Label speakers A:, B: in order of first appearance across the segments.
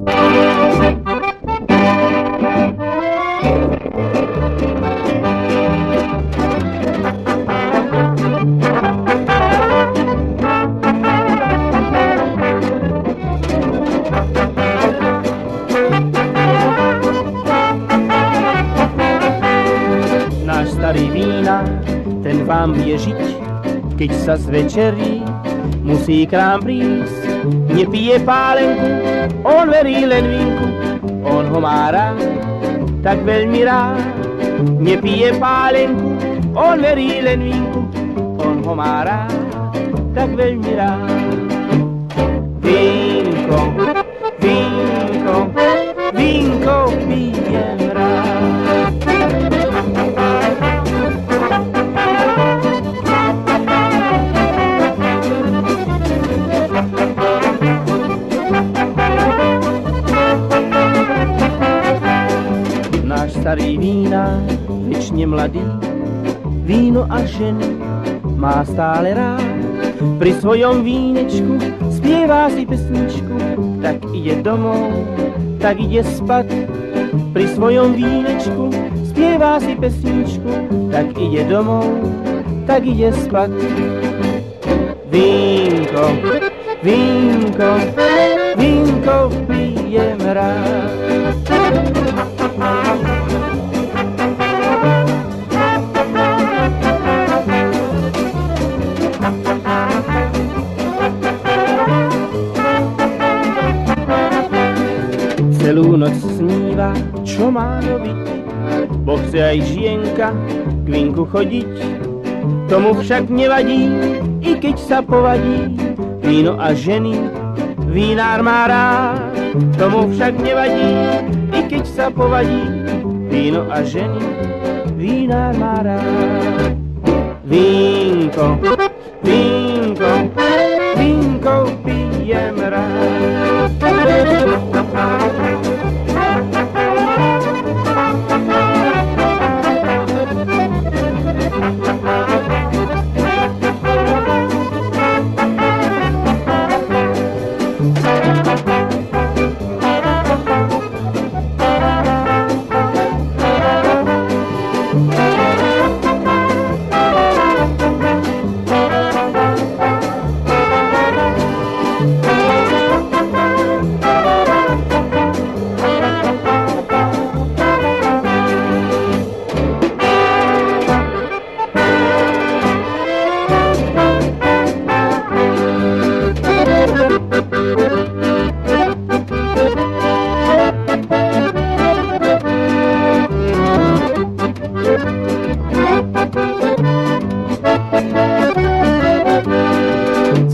A: Náš starý vína, ten vám vie žiť, keď sa zvečerí, musí k nám prísť. Nepije pálenku, on verí len vínku, on ho má rád, tak veľmi rád. Nepije pálenku, on verí len vínku, on ho má rád, tak veľmi rád. Vínko, vínko, vínko pijem rád. Náš starý vína, večne mladý, víno a ženy má stále rád. Pri svojom vínečku spieva si pesničku, tak ide domov, tak ide spať. Pri svojom vínečku spieva si pesničku, tak ide domov, tak ide spať. Vínko, vínko, vínko pijem rád. Celú noc sníva, čo má robiť, bo chce aj žienka k vínku chodiť. Tomu však nevadí, i keď sa povadí, víno a ženy vínár má rád. Tomu však nevadí, i keď sa povadí, víno a ženy vínár má rád. Vínko, vínko, vínko pijem rád.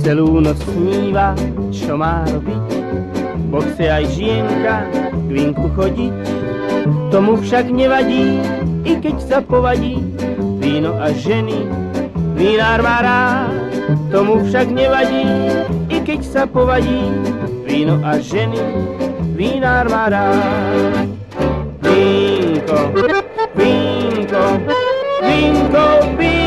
A: Celú noc sníva, čo má robiť, bo chce aj žienka k vínku chodiť. Tomu však nevadí, i keď sa povadí, víno a ženy vínár má rád. Tomu však nevadí, i keď sa povadí, víno a ženy vínár má rád. Vínko, vínko, vínko, vínko.